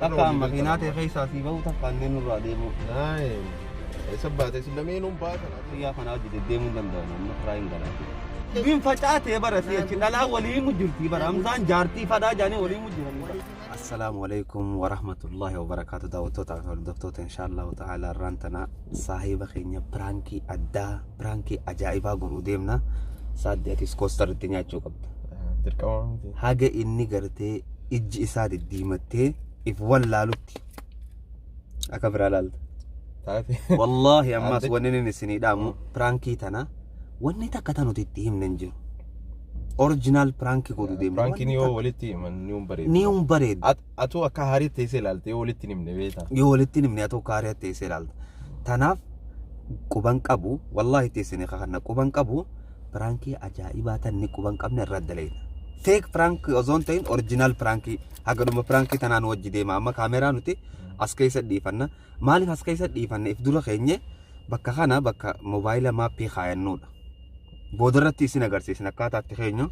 Takka makiinaati keessa asii bahu takka inni nurraa deemu. Sabbaate lameenuun baatan. Xiyyaa kanaa hojii deddeemuu hin danda'an amma karaa hin galaati. Biin facaatee bara si'achi dhalaa waliin jirti bara hamzaan jaartii fadhaa jaanii waliin jiran. Assalaamu alaikum wa rahmatullahi wa barakaatu daawwattoota fi hordoftoota inshallah ta'ala irraantana saahiba keenya piraankii addaa piraankii ajaa'ibaa godhuu deemna. Saaddeetis koostaritti nyaachuu qabda. Haga inni gartee ijji isaa diddiimattee if wallaalutti akka biraa laalta. Wallahi ammas wanni inni isinii dhaamu piraankii tana wanni takka tanuti itti himne hin jiru. Original prank godhuu deemna. Prankiin yoo walitti himan ni un bareed. Atoo akka haariitti teessee ilaalte yoo walitti himne beektaa. Yoo walitti himne atoo akka haariitti teessee ilaalte. Tanaaf quban qabu wallahi teessine kana quban qabu prankii ajaa'ibaa tanni quban qabne irra daleena. Fake prank ozon ta'in original prankii hagaduma prankii tanaan wajji deema amma kaameraa nuti as keessa dhiifanna. Maaliif as keessa dhiifanna if dura keenye bakka kana bakka mobaayila maappii kaayannuudha. Boodarratti isin agarsiisna akkaataatti keenya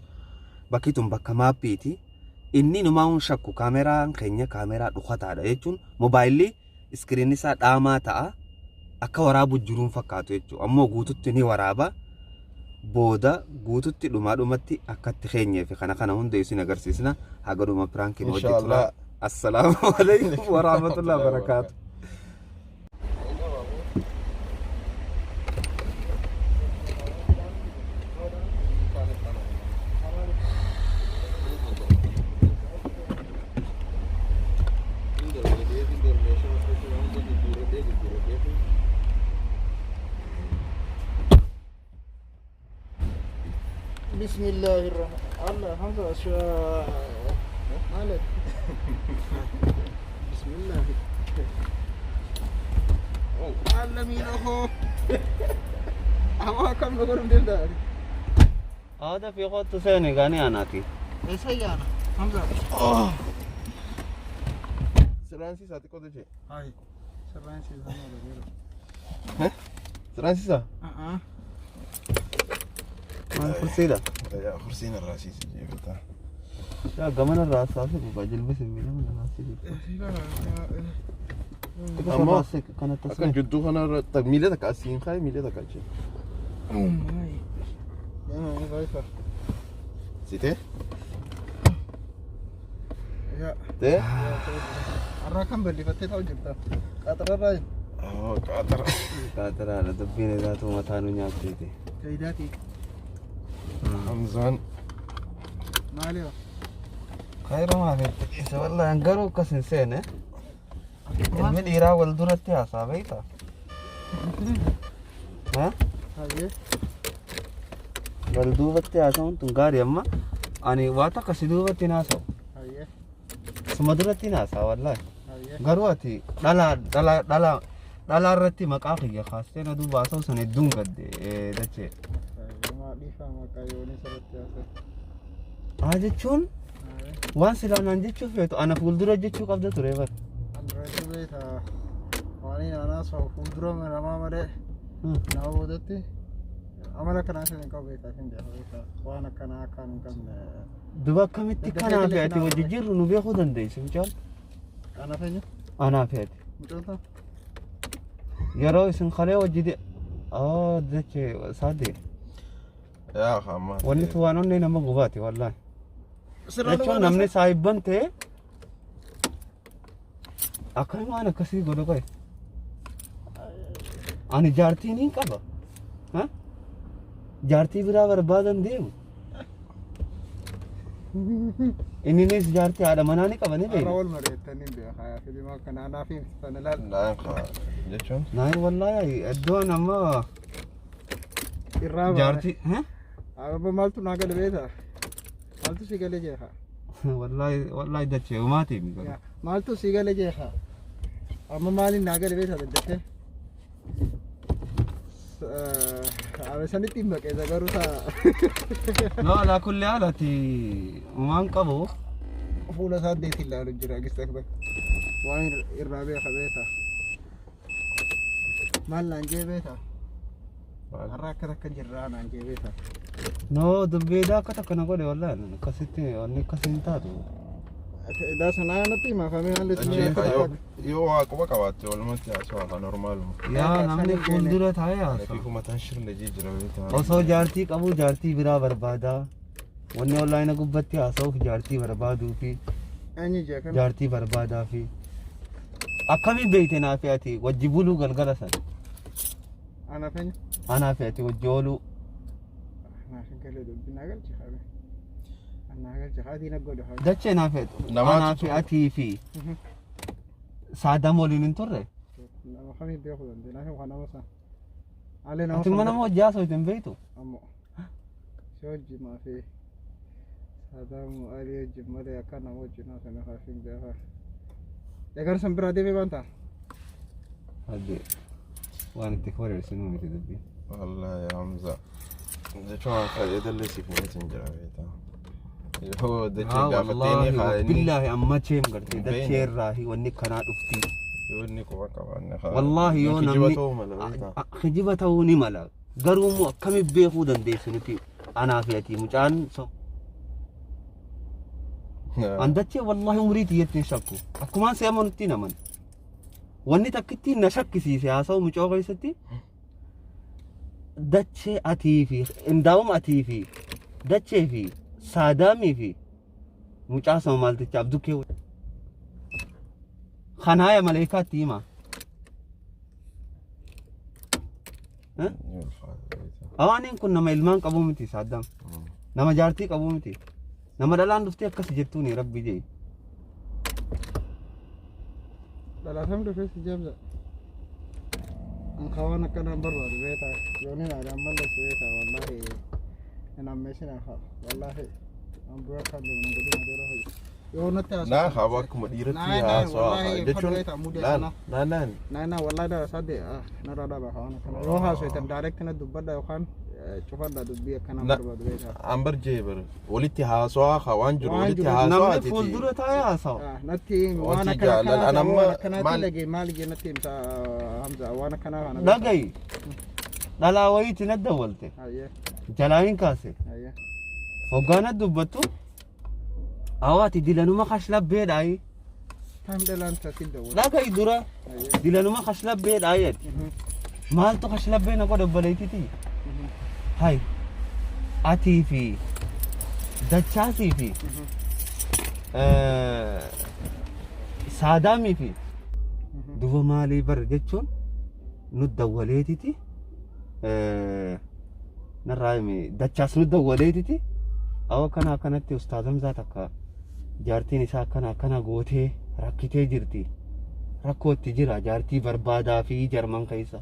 bakki tun bakka maappiiti. Inni numaan shakku kaameraan keenya kaameraa dhukataadha jechuun mobaayilli iskiriin isaa dhaamaa ta'a akka waraabu jiruun fakkaatu jechuudha. Ammoo guututti ni waraaba. Booda guututti dhumaadhumatti akkatti keenyee fi kana hunda isin agarsiisna. Hagaduma piraankiin hojjetu. Assalaamu alaikum wa rahmatullahi wa barakaatu. بسم الله الرحمن الله حمزة مالك بسم الله علمين أخو أما كم نقول من دار هذا في خط ثاني غني أنا تي إيش هي أنا حمزة Seraansi isaati qote jee. هاي سرانسي Seraansi isaa? Maal kursiidha? Kursiin irraa siisi jeefataa. Yaa gamana irraa asaafi bu'aa jilbisi miidhama namaa siiti. Ammoo akkan jidduu kanarra miila takka asiin kaayi miila takka achi. Oh my. Yaa ma gaifa. Sitee? Yaa. Tee? Arraa kan bal'ifattee ta'u jirta. Qaxararraa. Qaxara. Qaxaraadha dubbiin isaatu mataa nu nyaatteeti. Gaydaati. Hamzaan. Maaliyo? Khayra maalitti isa wallahi garuu akkas hin seene. Ilmi dhiiraa wal duratti haasaa beekta. Hayyee. Wal duubatti haasa'uun tun gaarii amma ani waa takka si duubatti hin haasa'u. Hayyee. Suma duratti hin haasaa wallahi. Hayyee. Garuu ati dhalaa irratti maqaa kiyya kaastee na duuba haasa'u sana hedduun gadde dachee. jechuun waan silaanaan jechuuf feetu ana fuuldura jechuu qabda ture bar. Android beeta waan inaanaa soo fuuldura namaa malee nama boodatti amala kanaa sin qabu beekaa hin beekaa waan akkanaa akkaan hin qabne. Duba akkamitti kanaa fi ati wajji jirru nu beekuu dandeessu mucaan. Ana feenya? Anaa fi ati. Mucoota? Yeroo isin kalee wajji dachee saadee. Yaa hamma. Wanni tuwaan onnee nama gubaati wallahi. Jechuun namni saayibban ta'e akkamimaan akkasii godhu qabe. Ani jaartiin hin qaba. Jaartii biraa barbaadan deemu. Inninis jaartii haadha manaa ni qaba ni beeku. Arra wal mareettanii beekaa filima kana anaaf himsitan ilaal. Naan kaa jechuun. Naan wallahi iddoon amma irraa jaartii. Abba maaltu naa gale beeta? Maaltu si gale jeeqa? Wallahi dachee umaati mi gale. Maaltu si gale jeeqa? Amma maaliin naa gale beeta daddachee? Sanitti maqeessa garuu ta'a. No ala kulli haalati umaan qabu. Fuula isaa deetiin ilaalu jira gista waan irraa beeka beeta. Maal naan jee beeta? Har'a akka takka jirraa naan jee beeta. No dubbeedaa akka takka na godhe wallahi akkasitti wanni akkasiin taatu. ده سنة أنا تيما فمن اللي Dachee yoo waa quba qabaatte walumatti haasawaa ka normaaluma. yaa namni fuuldura taa'ee haasa'u. Fiiku mataan shirna jijjiira beektaa. Osoo jaartii qabu jaartii biraa barbaada. Wanni onlaayina gubbatti haasa'uuf jaartii barbaaduu fi أني جاكم jaartii barbaadaa fi akkamiin beekte naa fi ati wajji buluu galgala sana أنا فين anaa fi ati wajji ooluu أنا عشان كده بناقل شخابي أنا قال شخادي نقول له dachee naa fi ati Namaatu anaa fi atii fi saadam waliin hin turre لما خميس بياخذ عندنا هو أنا مثلا علينا ati mana moo hojjaa osoo hin beektu أمو شوجي ما في هذا مو علي يجيب ماذا كان موجود ناس أنا خايفين بيها يا كان سنبرا دي بيبانتا hadde waan itti wareersinuu miti dubbii Wallahi Hamza. Jechuun waan fedhee dallee siif hin jira beektaa. Yoo dachee gaafateenii faayanii. billaahi amma cheem gartee dachee irraa wanni kanaa dhuftii yoo inni quba qabaanne haa. wallaahi yoo Kijiba namni ta'uu mala beektaa. kijiba ta'uu ni mala garuu immoo akkamiin beekuu dandeessu nuti anaa fi ati mucaan an dachee wallaahi umrii xiyyeettiin shakku akkumaan si amanutti naman wanni takkittiin na shakkisiise haasa'u mucoo keessatti dachee atii fi indaa'uma atii fi dachee fi saadaamii fi mucaa sama maaltichaaf dukkee kanaaya maleekaatti hima awaaniin kun nama ilmaan qabuu miti saadaam nama jaartii qabuu miti nama dhalaan dhuftee akkas jettuuni rabbi jee لا فهمت في الجبزة أنخوانا كان برا بيتا يونين على مدة بيتا والله أنا ماشينا والله أم برا كان من قديم هذا يونت Naa hawa akkuma dhiiratti haasawaa jechuun نانا والله ده صدق نرى ده بخوانا كان روها سويتم دايركت ندبدا يخان شوفان ده دبي كان برا بيتا ambar jee bar walitti haasawaa haa waan jiru walitti haasawaa namni fuuldura taa'ee haasa'u نتيم وانا كان تلاقي مالي نتيم همزة وانا كان أنا dhagayi dhalaa wayiitti na dawwalte أيه jalaayin kaase أيه hoggaana dubbattu awaati dilanuma kashlabbeedhaayi كم دلان تسيد دول dhagayi dura أيه dilanuma kashlabbeedhaayi maaltu kashlabbee na godha baleetiti hay atii fi dachaasii fi saadaamii fi duba maalii bar jechuun nu dawwaleetiti narraa himi dachaas nu dawwaleetiti awa kana akkanatti ustaazamzaa takka jaartiin isaa akkana gootee rakkitee jirti rakkootti jira jaartii barbaadaa fi jarman keessa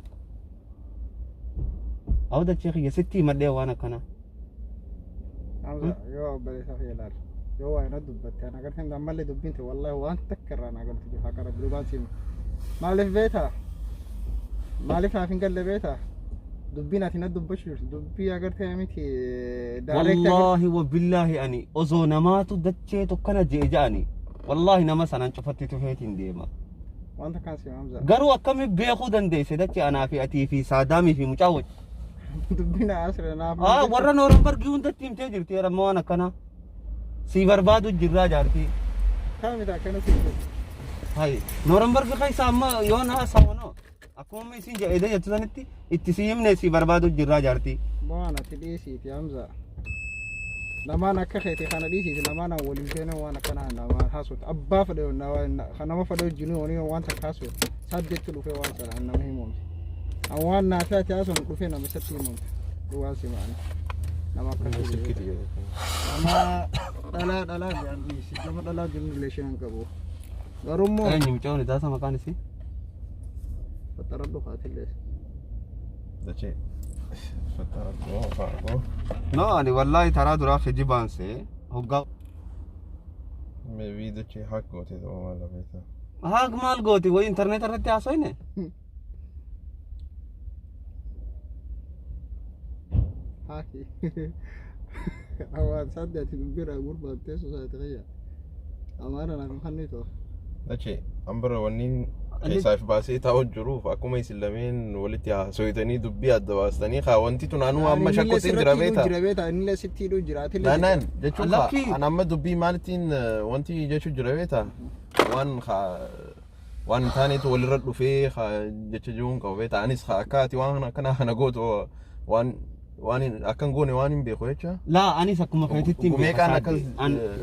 awa dachee kiyya sitti madhee waan akkana همزة يو بدي سافي لار يو أنا دبت أنا قلت إن عمال دبنت والله وأنت تكرر أنا قلت لي فكر بلوبان سيم مالف بيتها مالف عارفين قال لي بيتها دبينا تنا دبشور دبي أقدر تعمتي والله وبالله أني أزونا ما تدتشي تكنا جيجاني والله نما سنان شفتي تفيتين ديما وأنت كان سيم همزة قالوا كم بياخذ دي سدتشي أنا في أتي في سادامي في مجاوج دبينا عشرة ناف ورا نورمبر جون تيم تجر تيرا موانا كنا سي بربادو جرا جارتي كم إذا كانوا سيم هاي نورمبر بخاي ساما يونا سامونو أكون ميسين جا إذا يتزانتي اتسيم نسي بربادو جرا جارتي ما أنا تديسي تي همزة لما أنا كخيتي خنا ديسي لما أنا وليتنا وأنا كنا لما حاسوت أبا فدو خنا ما فدو جنوني وأنت حاسوت صدقت له في وانسر أنا مهمون أوان نافعتي أصلا كل فينا مسكتي مون رواسي معنا لما كنت لما لا يعني سيجمع لا جنريشن كبو غرمو أنا مجاوني داسا مكان سي فتردو قاتل ليش dachee fattaradoo faargoo. No, ani wallahi taraa duraa kijibaan see hoggaa Maybe dachee haa gootee ta'uu mala beektaa. haag maal gooti way internet irratti haasoyne هاكي أوان صدق تبير أقول بنتي سوسايتي غيا أمانة أنا خنيتو Dachee ambara wanniin Isaaf baasee taa'u jiruuf akkuma isin lameen walitti haasofitanii dubbii adda baastanii wanti tun anuu amma shakkootiin jira beeta. Inni sitti hidhuu jiraate. Naan jechuun an amma dubbii maalittiin wanti jechuu jira beeta. Waan taaneetu walirra dhufee jecha jiruun qabu beeta. Anis akka ati waan akkana kana gootu waan akkan goone waan hin beeku jecha. Laa anis akkuma feetitti hin beeku.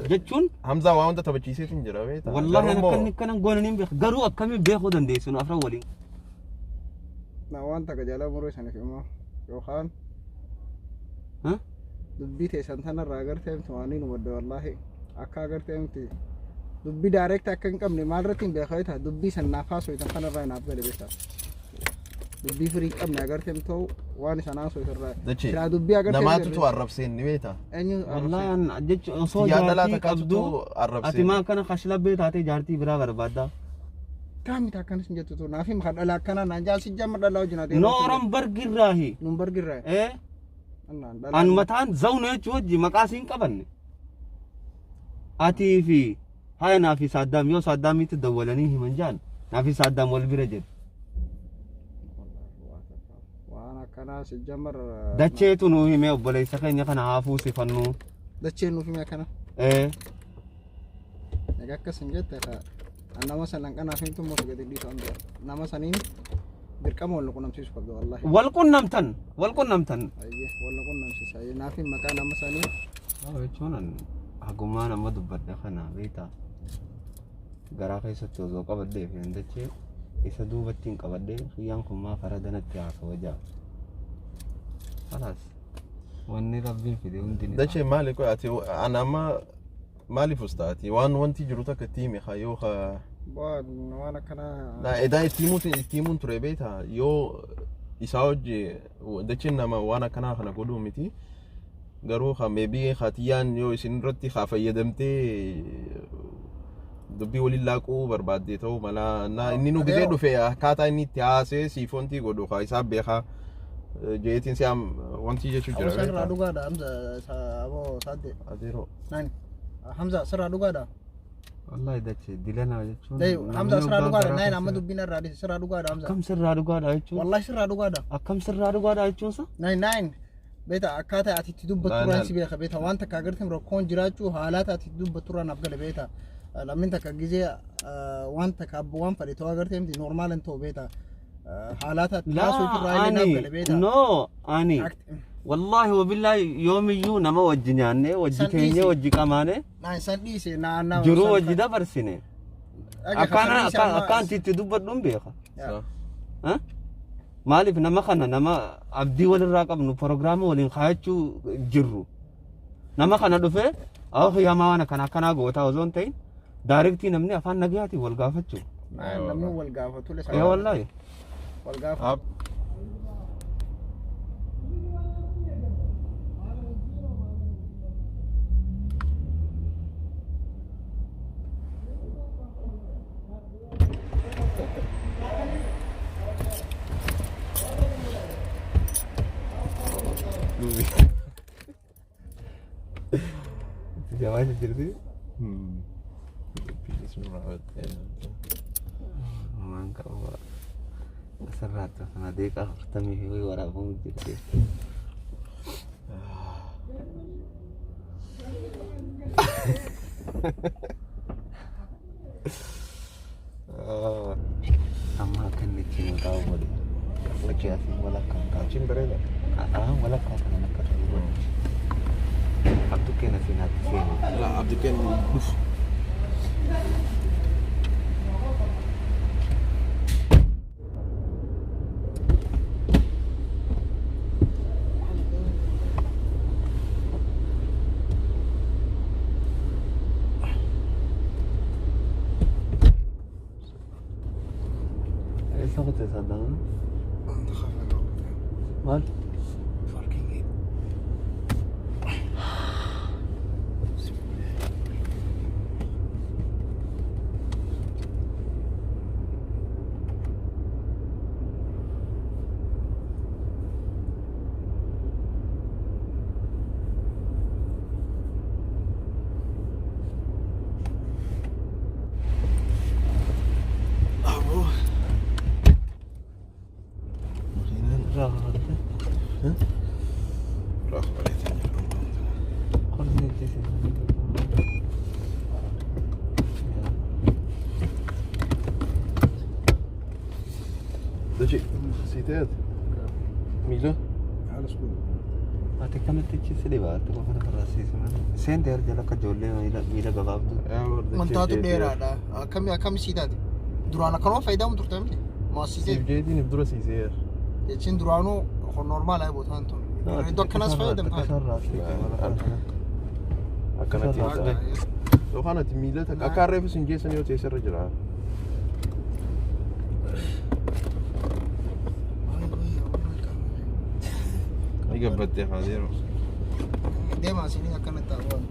Jechuun Hamzaa waa hunda taphachiiseetu hin jira beeta. Wallahi akkan goone hin beeku. Garuu akkamiin beekuu dandeessu nu afran waliin. Na waan takka jala muruu isaaniif immoo yookaan dubbii teessan tanarraa agartee miti waan nu wadda wallahi akka agartee miti dubbii direct akka hin qabne maalirratti hin beekaa ta'a dubbii san naaf haasoftan kanarraa naaf gale beektaa. Dubbii firii qabne agartee ta'u waan isaan haasoftan irraa dubbii agartee namaatu arrabseen ni beeta. Wallahi jechuun osoo jaartii qabdu ati maa kana kashlabbee taatee jaartii biraa barbaadda. Kaamita akkanas hin jettu naaf hin kadhala akkana naan jaalsi jamma dhalaa wajjin ati. Nooran bargirraahi. Nun bargirraahi. An mataan zawnu jechuu wajji maqaa siin qabanne. Atii fi haya naa fi Saaddaam yoo Saaddaamitti dawwalanii himan jaan naa fi Saaddaam wal bira jedhu. Waan akkanaa si jammar. Dacheetu nuu himee obboleessa keenya kana haafuu sifannu. Dacheen nuuf himee akkana. Egaa akkas hin jette nama sanan kanaaf hin tummoo gadi dhiisu hunda nama saniin dirqama wal qunnamsiisu qabdu wallahi. Wal qunnamtan. Wal qunnamsiisa naaf hin maqaa nama sanii. Jechuun hagumaa nama dubbadha kana beektaa. Garaa keessatti osoo qabadhee fi dachee isa duubatti hin qabadhee guyyaan kun maa faradanatti haasawaa jaa. Kalaas wanni rabbiin fide hundi ni. Dachee maali qoy ati an amma maaliif ustaati wanti jiru takka itti hime yoo waan akkanaa. Edaa ittiimuun ture beeta yoo isaa hojii dacheen nama waan akkanaa kana godhuu miti. Garuu meebii hatiyyaan yoo isin irratti fayyadamtee dubbii waliin laaquu barbaadde ta'uu mala inni nu gidee dhufe akkaataa inni itti haasee siifontii godhu isaa beekaa jeetiin si'am wanti jechuu jira. Sirraa dhugaadha Hamza aboo saadde. Adeeroo. Nani Hamza sirraa dhugaadha. Wallahi dachee dilana jechuun. Hamza sirraa dhugaadha nani amma dubbiin irraa dhise sirraa dhugaadha Hamza. Akkam sirraa dhugaadha jechuun. Wallahi sirraa dhugaadha. Akkam sirraa dhugaadha jechuun sa. Nani beeta akkaataa ati itti dubbattu irraa si beeka beeta waan takka agartee rakkoon jiraachuu haalata ati itti dubbattu irraa naaf gale beeta. Lammin takka gizee waan takka abbo waan fadhe ta'uu agartee miti normaalan ta'u beeta. Haalata taasisuuf irraa illee naaf gale beeta. No ani wallahi wabillahi yoomiyyuu nama wajji nyaanne wajji teenye wajji qamaane. Naan san dhiise naannaa. Jiruu wajji dabarsine. Akkaan itti dubbadhuun beeka. Maaliif nama kana nama abdii walirraa qabnu proogiraama waliin kaayachuu jirru. Nama kana dhufee hiyyamaa waan akkanaa gootaa osoo hin ta'in daarektii namni afaan nagayaatiin wal gaafachuu. Namni wal gaafatu le yaa wallahi. Wal gaafatu. Jawabnya jadi mangkak serat karena dia kalau ketemu hiwi warapun jadi sama kan dicin tahu boleh kerja sih walakkan kacin berada walakkan anak kerja Abdu kena sinat sini. Lah Abdu kena. Esok tu sadang. Mal. Dachi siiteet miila على سكول ati kamitti chisile baate ko kana farasiisuma sente arjala ka jolle miila gabaabdu منطقة ديرة كم سيدات درانا كانوا فايدة من ترتمي ما siif سيدات jeetiin if dura siiseer يتشين درانو خو نورمال أي بوت هانتون دوك كناس فايدة من akkanatti yookaan ati miila takka akka harreefis hin geessan yoo ta'e sirra jira ay gabbattee haadeero ديما سيني أكنت تابون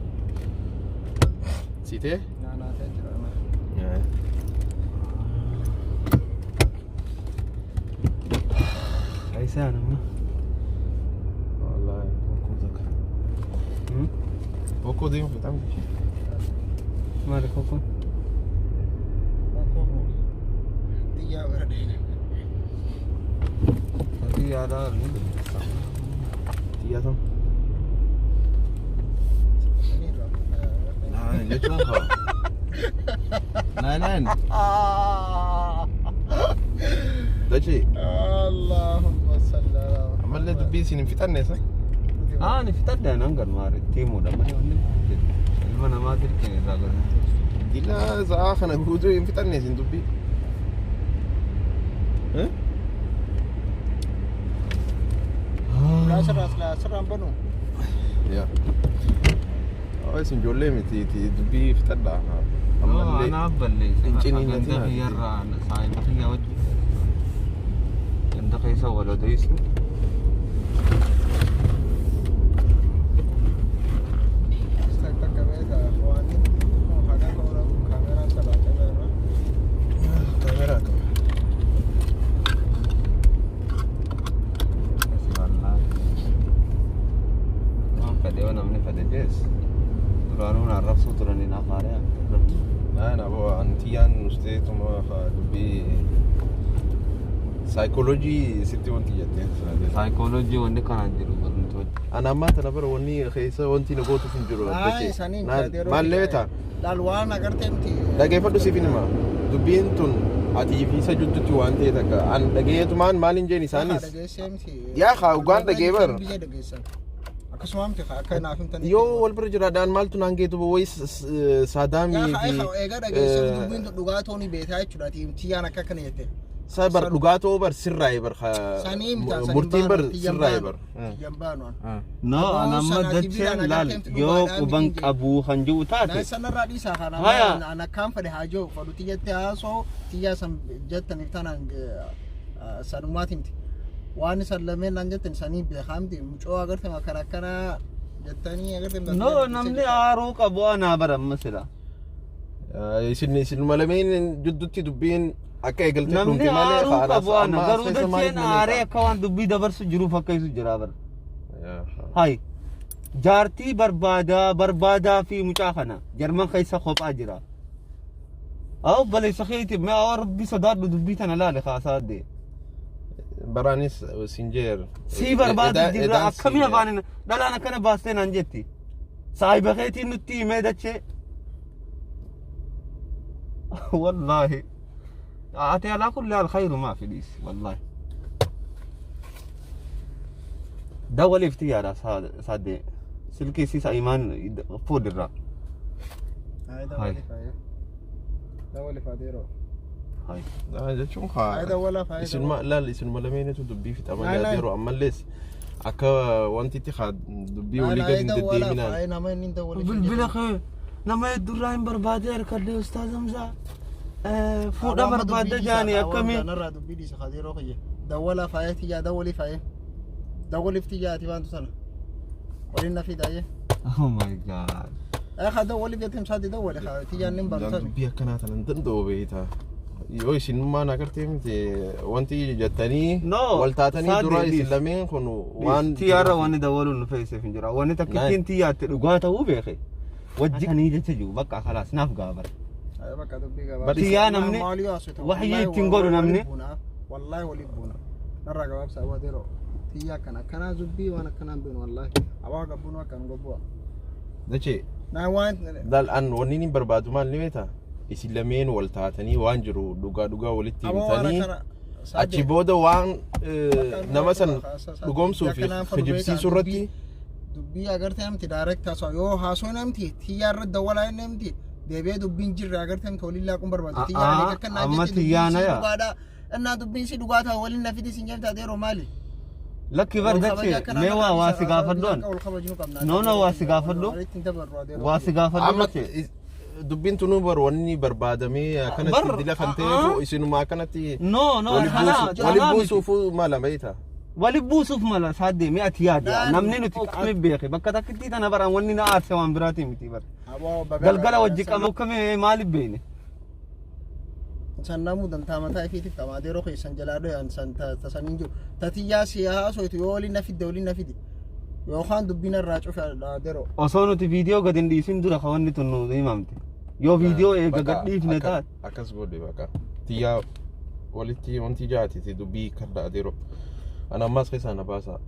siitee أنا تاجر أنا Aisyah nama. wallahi bokkoo deemu fitam Mari koko. تيجي وردين Tadi ada ni. xiyyaa tam jechuun naan dachi اللهم صل على ammallee dubbii isin hin fixanneessa Ah ni fitar dah nanggar mari timu dah mana ni. Mana mati kini raga. dila sa'a kana guutuu hin fixanne isin dubbii لا سر بنو yaa isin ijoollee miti dubbii fixadha ammallee Ana abballee. Finciniin Ganda natin khiyarra sa'in khiyya wajji. Ganda khiysa wala daysi. استكتك بيتا اخواني وحاجات ولا كاميرا طلعت بره kaameraa qaba Kadeo namni kadejes. Duranu narrabsu turani na khare. naan aboo antiyaan usteetuma dubbii saayikooloojii sitti wanti jettee Psychology wanni kana jiru barnoota. ana ammaa tana bara wanni keessa wanti na gootuuf hin jiru maallee beektaa الالوان اغرتمتي dhageeffadhu siif hima dubbiin tun atii fi isa jidduutti waan ta'e takka an dhageetumaan maal hin jeen isaanis yaa haa ugaan dhagee bar akkasumamti akka naaf himtanii yoo wal bira jiraadhaan maaltu naan geetu wayi saadaamii fi eega dhageessan dubbiin dhugaa ta'uu beekaa jechuudha tiyyaan akka kana jette saa bar dhugaa ta'uu bar sirraa'e bar murtiin bar sirraa'e bar tiyyaan baanu No anamma dacheen laal yoo quban qabu kan jiru taate. sanarraa dhiisaa kana ana kan fadhe haajoo fadhu tiyyatti haasoo tiyyaa san jettaniif tanaan sanumaatimti waan isan lameen naan jettan sanii beekamti mucoo agarte makana akkana jettanii agarte No namni aaruu qabu anaa baramma sila. isin malameen jidduutti dubbiin akka eegalte Namni aaruu qabu ana garuu dacheen aaree akka waan dubbii dabarsu jiruuf akka isu jira bar. Hai jaartii barbaadaa fi mucaa kana jarman keessa kophaa jira. Aw baleessa keetii mee awwa rabbi sodaadhu dubbii tana laale kaasaadde. baraanis sinjeer Si barbaadu jira akkamii afaan dhalaan akkana baastee naan jetti. Saahiba keetii nutti himee dachee. Wallahi. Ati ala kulli al khayru ma fi dis wallahi. Dawali iftiyara saade. Silki sisa iman fudira. هاي دولي فاديرو Hai. jechuun هاي ولا فايدة isinuma laal isinuma lameentu dubbii fixamaa yeroo ammallees akka wanti itti dubbii walii gadi hin deddeeminaan هاي نما إني دولي Bilbila kee nama duraan barbaade arkadde ustaaz Hamza. Fuudha barbaade jaani akkamii. نرى دبي دي سخاديرو خيه دولا فايتي يا دولي فاي دولي فتياتي بانتو سنة ولينا في دايه Oh my god. اخا دولي بيتم سادي دولي خا تيجي نمبر dubbii akkanaa tanan danda'u beektaa yoo isinummaan agartee miti wanti jettanii No, wal taatanii dura saddeetis. isin lameen kun waan Tiyaara wani dawaluun nu fe'iseef hin jira. Wani takkittiin tiyyaatti dhugaa ta'uu beeke. Wajjikanii jecha jiru bakka khalaas naaf gaafara. بقى دبي Tiyyaa namni waxyii ittiin godhu namni. والله ولي بونا نرى جواب سوا ديرو تيجي كنا زبي وانا كنا بين والله ابا قبونا كان قبوا dachee نا وين dal an wanni ni barbaadu maal ni beektaa isin lameen wal taatanii waan jiru dhugaa walitti himtanii achi booda waan nama san dhugoomsuu fi kijibsiisuu irratti dubbii agartee namti direct haasoo yoo haasoo namti tiyyaa irra dawwalaa namti deebi'ee dubbiin jirre agartee namti waliin laaquun barbaadu tiyyaa akka naa amma tiyyaana yaa innaa dubbiin si dhugaata waliin nafiti sin jeemtaa deeroo maali lakki bardache mee waa si gaafaddoon no waa si gaafaddu waa si gaafaddu dubbiin tunuu bar wanni barbaadamee akkanatti dila kan ta'eefu isinuma akkanatti no wali buusuuf mala beeyta wali buusuuf mala saadde mee ati yaada namni nuti qame beeke bakka takkitti tana baran wanni na aarse waan biraati miti bar galgala wajji qamu kame maaliif beene san namu dantaa mataa ifiitiif qamaa deeroo keessan jalaadho yaan san tasanin jiru tatiyyaa siyaa soitu yoo waliin nafidi yookaan dubbiin irraa cufaadha deeroo osoo nuti viidiyoo gad hin dhiisin dura ka wanni tun nu himamte yoo viidiyoo eega gad dhiifne taate akkas godhe bakka tiyyaa walitti wanti jaatiti dubbii kadhaa deeroo ana amma as keessaa na baasa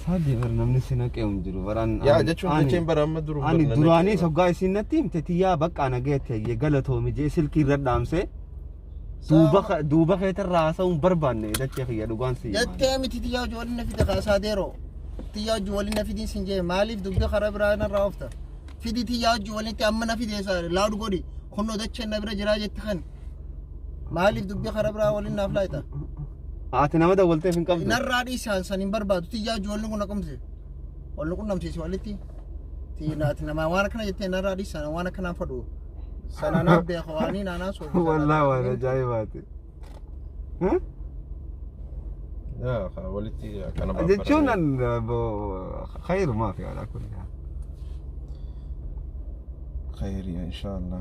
saadde bar namni si naqee hin jiru baraan yaa jechuun bara amma duru ani duraanii soggaa isin natti himte tiyyaa bakka nageetti hayyee galatoomi jee silkii irra dhaamse duuba keetirraa haasa'uun barbaanne dachee kiyya dhugaan si jettee miti tiyyaa hojii waliin nafide kaasaa deeroo tiyyaa hojii waliin nafidii sin jee maaliif dubbii karaa biraa narraa oofta fidi tiyyaa hojii walitti amma nafide laadu godhi kunnoo dachee na bira jiraa jetti kan maaliif dubbii karaa biraa waliin naaf laayita ati nama dawwalteef hin qabdu narraa dhiisaan san hin barbaadu tiyyaa hojii waliin kun naqamse waliin kun namsiisi walitti tiinaati nama waan akkana jettee narraa dhiisaan waan akkanaan fadhu sanana beeko waanii naanaa soo wallahi waan ajaa'ibaati yaa walitti akkana baafara jechuun khayr maa fi ala kulli khayr inshallah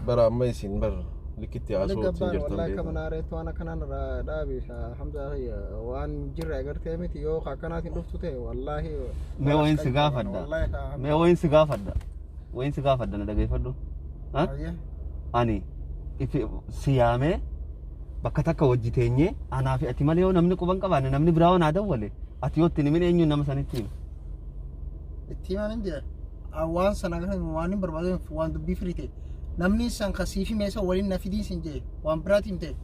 bara amma isin bar likitti asoo jirtan wallahi kamanaare toana kanan dhaabi hamza waan jirra agartee miti yoo akkanaatiin dhuftu ta'e wallahi mee wayin si gaafadda na dhageeffadhu ani siyaamee bakka takka wajji teenyee anaa fi ati malee yoo namni quban qabaanne namni biraa waan haa dawwale ati yoo itti nimin eenyuun nama sanitti hima itti himan hin jira waan sana waan hin barbaadu waan dubbii firii ta'e namni san khasiifi meesa waliin nafidii sin jee waan biraati himte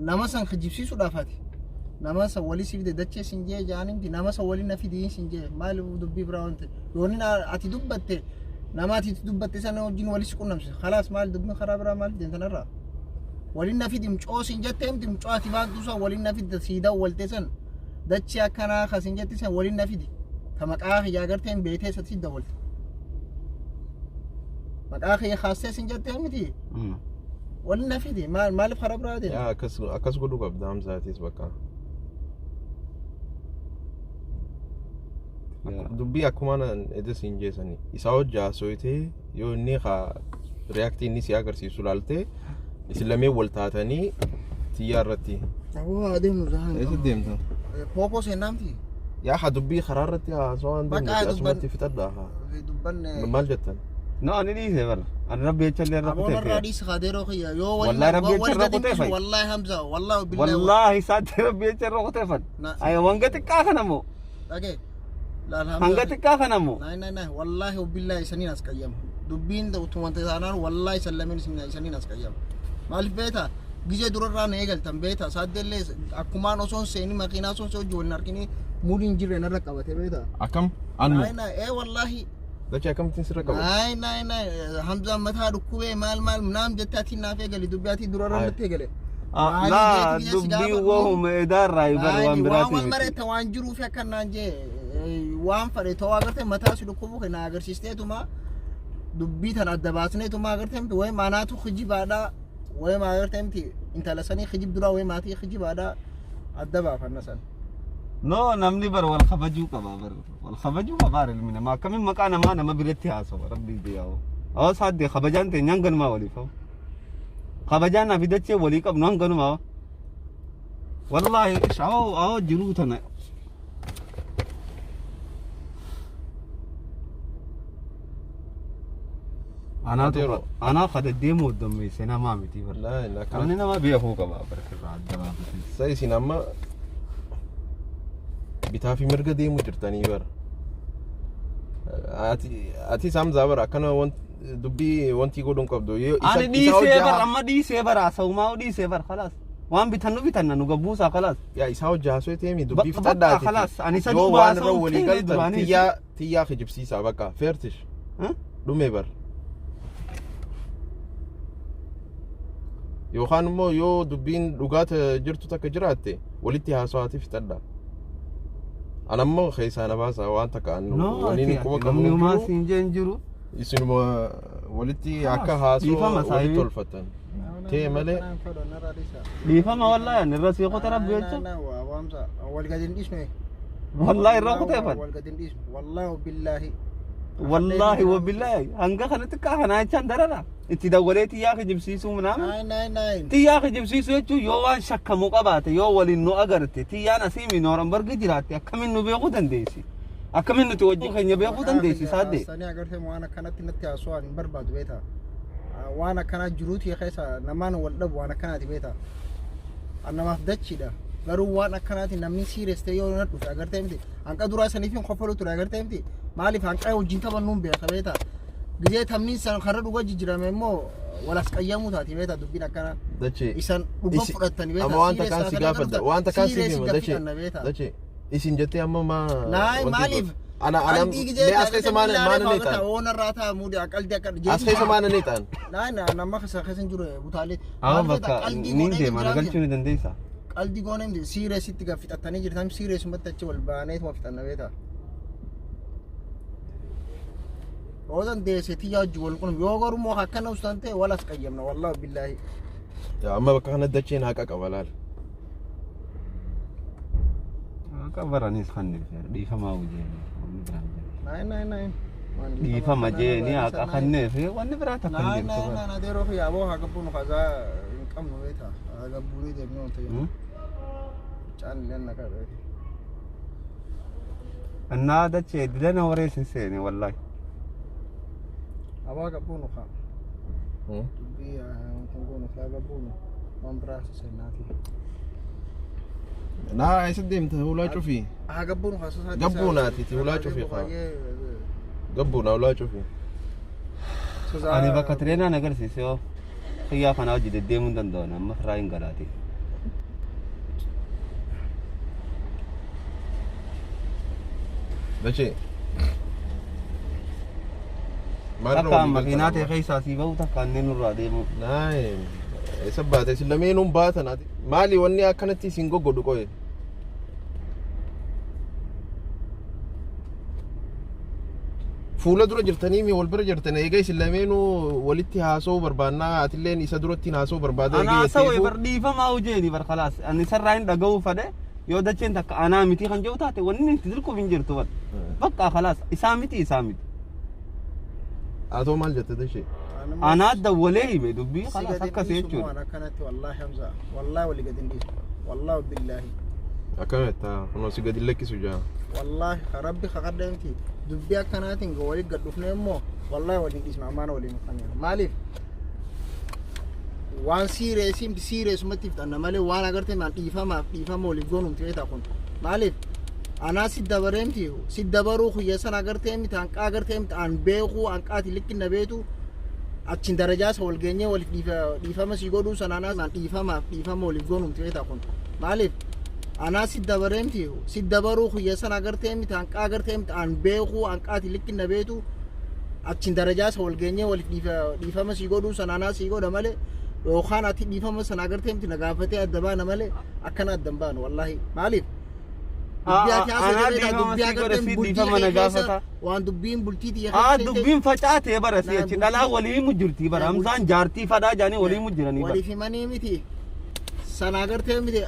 nama san khajibsiisuudhaaf ati nama san walii sifide dachee sin jee jaaninti nama san waliin nafidii sin jee maaliif dubbii biraa wante yoonni ati dubbatte nama ati dubbatte sana wajjin walii si qunnamse khalaas maal dubbiin karaa biraa maal deentanarraa waliin nafidi mcoo sin jette himti mcoo ati baantu san waliin nafidde siidaa walte san dachee akkanaa kasin jette san waliin nafidi ka maqaa hiyyaa gartee hin beetee satti sidda walte maqaa kiyya kaastee sin jettee miti waliin nafidi maaliif karaa biraa deema yaa akkas godhuu qabda hamzaatis bakka dubbii akkuma edes hin jeesani isaa hojjaa soyitee yoo inni reaaktii inni si agarsiisu laaltee isin lamee wal taatanii tiyyaa irratti adeemnu zahan eessa deemta poopoo seennaamti yaa dubbii karaa irratti haasoo waan deemte asumatti fixadha dubbanne maal jettan no ani dhiise bar ani rabbi echallee rakkutee warra dhiise kaadeeroo kiyya yoo wallahi rabbi echallee rakkutee fay wallahi hamza wallahi billahi wallahi saatti rabbi echallee rakkutee fay ay wanga xiqqaa kana moo dhage hanga xiqqaa kana moo nay wallahi billahi saniin as qayyam dubbiin utumante saanaan wallahi sallamin saniin as qayyam maaliif beeta gizee durarraa na eegaltan beeta saaddellee akkumaan osoon seeni makiinaa osoon hojii waliin argini muudin jirre narra qabate beeta akkam annu wallahi dachee akkamittiin sirra qabu nay hamza mataa dhukkubee maal naam jettaatiin naaf eegali dubbiyaatii durarraa natti eegale laa dubbii wahuma edaarraa ibar waan biraati waan mareetta waan jiruuf akkanaan jee waan fadhe ta'uu agartee mataa si dhukkubuu kenna agarsiisteetuma dubbii tan adda baasneetuma agartee miti wayi maanaatu kijibaadhaa wayi maa agartee miti intala sanii kijib duraa wayi maatii kijibaadhaa adda baafanna san no namni bar wal khabajuu qaba bar wal khabajuu qaba ilmi namaa kamin maqaa namaa nama biratti haasawa rabbi diyaa'u awa saadde khabajaan ta'e nyanganumaa waliif hawa khabajaan naaf dachee walii qabnu hanganumaa wallahi awo jiruu tana أنا قد الديمو الدمي سينما متي لا أنا ما بيهو كبا بركة الدباب ساي سينما بتافي مرقة ديمو جرتاني بر أتي سام زابر أكنا وان dubbii wanti godhuun qabdu ani dhiisee bar amma dhiisee bara asaumaa dhiisee bar خلاص waan bitannu nu gabbuusaa خلاص yaa isaa hojjaa soo teemi dubbii fitaddaati خلاص ani isa yoo duuba waan irra asau walii galtan tiyyaa kijibsiisaa bakka feertish dhume bar yookaan immoo yoo dubbiin dhugaata jirtu takka jiraatte walitti haasawaati fitadda anammoo keessaa na baasaa waan takka annu waliin quba namni umaa siin jeen jiru isinuma walitti akka haasoo walitti tolfatan tee malee dhiifama wallahi ani irra siiqota rabbi jecha waamsa wal gadin dhisne wallahi irra kuteefan wal gadin dhisne wallahi billahi wallahi wa billahi hanga kanatti kana jechaan darara itti dawalee tiyyaa kijibsiisuu manaama tiyyaa kijibsiisuu jechuun yoo waan shakkamu qabaate yoo waliin nu agarte tiyyaan asiimi nooran bargi jiraatte akkamiin nu beekuu dandeessi akkamiin nuti wajjin keenya beekuu dandeessi saadde sani agarte waan akkanatti natti haasoo hin barbaadu beeta waan akkana jiruutii keessa namaan wal dhabu waan akkanaati beeta annamaaf dachiidha garuu waan akkanaati namni serious ta'e yoo na dhufe agartee miti hanqa duraa saniifin qofolu ture agartee miti maaliif hanqa wajjin taphannuun beeka beeta gizee tamni san karra dhuga jijjirame immoo walas qayyamu taati beeta dubbiin akkana isan dhuga fudhatani beeta amma wanta kan si gaafadha wanta kan si hima dache isin jettee amma maaliif ana me askeessa maana neetaan ona rata mudi aqaldi akka askeessa maana neetaan nama keessa jiru butaalee bakka niin deema nagalchuu ni dandeessa qaldi goonem serious itti gaafitattanii jirtan serious ummatachi wal baaneet ma fitanna beeta odan deeseti yaaju wal kun yoo garumoo akkana ustaante walas qayyamna wallahi billahi ya amma bakka kana dacheen haqa qabalaal qabaranis khanni dhiifamaa wujeen nai dhiifama jeeni haqa khanneef wanni biraa takkan jirtu na deeroo fi yaaboo haqa bunu kaza hin qabnu beeta haqa bunii deemnoo ta'e caalleen naka beeta እና ደቼ ድለና ወሬ ሲሰኔ ወላሂ አባ ገቡኑ ካ ቢያ ኮንጎኑ ካ ገቡኑ ማምብራስ ሰናቲ ና አይሰደም ተውላ ጩፊ ገቡኑ ካ ሶሳቲ ገቡና ቲ ተውላ ጩፊ ካ ገቡና ውላ ጩፊ አኔ በከትሬና ነገር ሲሰው ያ ፈናው ጅደደሙ እንደሆነ መፍራይን ገላቲ dache akka makiinaa ta'e keessaa si bahu takka anneen nurraa deemu naay isa baate si lameenuun baatan ati maali wanni akkanatti isin goggodhu qoye fuula dura jirtanii mi wal bira jirtan eega isin lameenuu walitti haasoo barbaannaa atilleen isa duratti haasoo barbaada eega yeteefu ana bar dhiifamaa ujeeni bar khalaas ani sarraa hin dhaga'uu fadhe yoo dacheen takka anaa miti kan jiru taate wanni itti dirquuf hin jirtu bar bakka khalaas isaa miti atoo maal jette dache anaa dawwalee hime dubbii khalaas akkas jechuudha waan akkanatti wallahi hamza wallahi wali gadin dhiisu wallahi billahi akkametta kuno si gadi lakkisu jaa wallahi rabbi khaqadamti dubbii akkanaatiin go wali gad dhufne immoo wallahi wali dhiisna amaana wali maqanne maaliif waan serious matti ftanna male waan agarte man dhiifama wali goonum teeta kun maaliif ana si dabaru khuyyasan agarte miti hanqa agarte miti an beeku hanqaati likkinna beetu achin darajaas wal geenye wal dhiifama si godhu sanana man dhiifama wali goonum teeta kun maaliif ana si dabaru khuyyasan agarte miti hanqa agarte miti an beeku hanqaati likkinna beetu achin darajaas wal geenye wal dhiifama si godhu sanana si godha male yookaan ati dhiifama sana agartee miti nagaafatee adda baana malee akkana addan baanu wallahi maaliif waan dubbiin bultiiti dubbiin facaatee barasi achi dhalaa walii mujjirtii bara hamzaan jaartii fadhaa jaanii walii mujjiranii bara waliif himanii miti sana agartee miti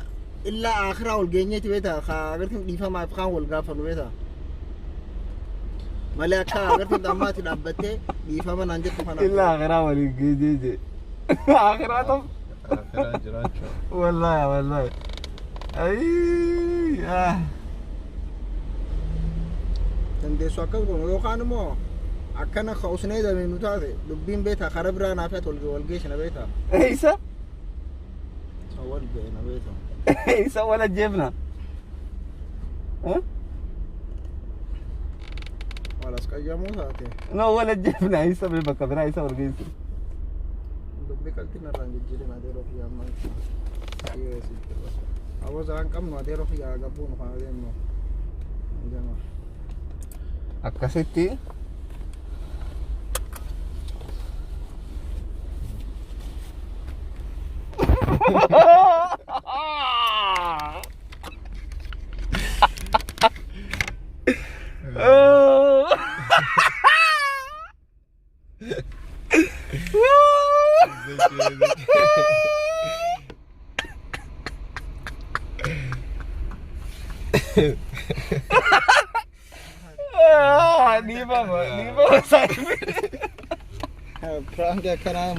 illaa akhiraa wal geenyeeti beeta agartee dhiifamaaf kaan wal gaafanu beeta malee akka agartee dhammaati dhaabbattee dhiifama naan jettu kana illaa akhiraa walii geenyeeti آخراتهم آخرات جراتشو والله أي تندسو أكل كونو يو خان مو أكنا خوسني ده من نتاعه دبين بيتها خرب راه نافات والجيش نبيتها إيسا أول جاي نبيتها إيسا ولا جبنا خلاص قيموا ذاته No wala jefna isa be baka bira isa wargeysa. دبي كلتنا رانج جيري ما ديرو فيها ما ايوه سيدي بس أول زمان كم ما ديرو فيها قبون خالدين ما جماعة Akkasitti Di ba sabi? فرانك كلام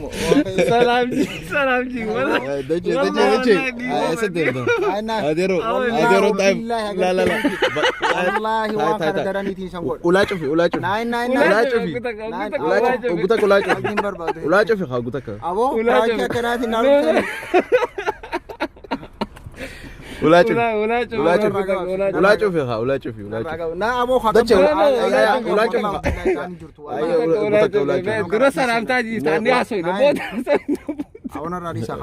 Salam ji wala. دجي اسدر ده اديرو طيب لا والله واقع دراني تي سانغول ولا شوفي ناين ولا شوفي قلت ولا شوفي ولا شوفي قلت ابو فرانك كلام نارو ولا شوفي Wala شوفي ولا شوفي نا ابو خاطر ولا شوفي Dura salamta ji tani aso ina boda. اونا راديسا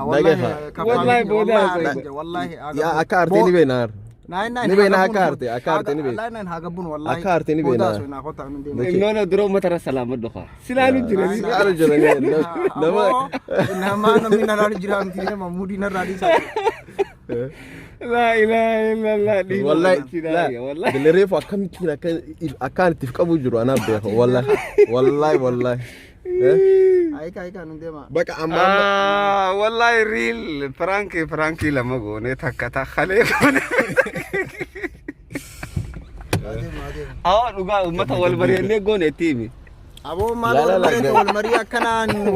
والله بودا والله يا اكارتني بينار ناين نبينا اكارتني بي لا ناين هاغبون والله اكارتني بينار سوينا خطا من دي Nono duro matara salamat doka. Silalu jira. على جراني لما انما من الرجال تي مودي راديسا La ilaha illallah. والله لا والله. اللي ريفو كم كنا كان تفكوا جرو انا به والله هاي كانوا ديما بقى اما Wallahi real Frankie lama gone takkata khale gone. Awa duga ummata wal bariyane gone timi. ابو ما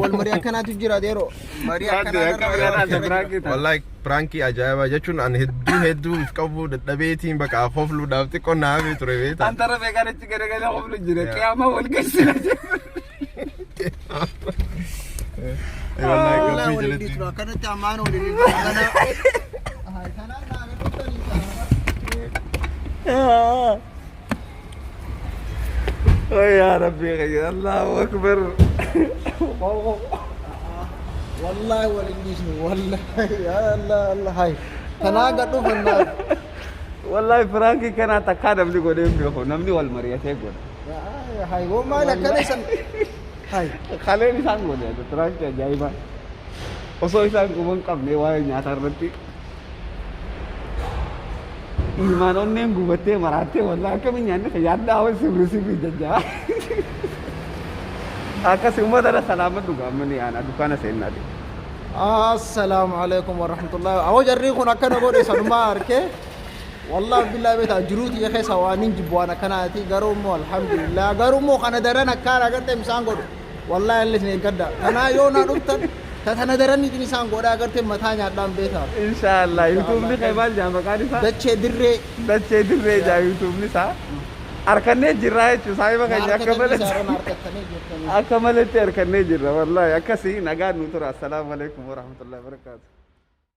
والمريا كان تجرا ديرو مريا كان والله برانكي عجائب جچون ان هدو فكبو دبيتين بقى خوفلو دافتي كنا في تريبيت Antara begane chigere gale khoblu jire kiyama wal kesina. والله ولدي ترى كانت امانه ولدي انا هاي انا يا ربي غير الله اكبر. والله ولدي والله يا الله هاي تناقضوا في النار والله فرانكي كان تكادم لي غودم بيخو نمني وال مريا تيغون. هاي هو ما لك كنسن هاي خليني سانغو ده فرانكي جايبا. وصوي سانغو من قبل واي نياترتي. Iman onnen gubate marate wallahi kami nyanne yadda awan sibri jajja. Aka summa dara salamat duga mani ana dukana senna de. السلام عليكم ورحمة الله أوجريكم أكنا قولي سلمار كي والله بالله بيتا جروتي يا خي سوانين جبوانا كناتي قرومو الحمد لله قرومو خانا درنا كارا قرتي مسان قولي والله اللي سنين قدا أنا يونا نبتن تتنا درني تني سان قولا قرتي متانيا دام بيتا إن شاء الله يوتيوب لي خيبال جامع كاري سا دچه دري جا يوتيوب لي سا أركنة جراي تساوي ما كان أكمل أركنة جرا والله أكسي نجار نوتر السلام عليكم ورحمة الله وبركاته.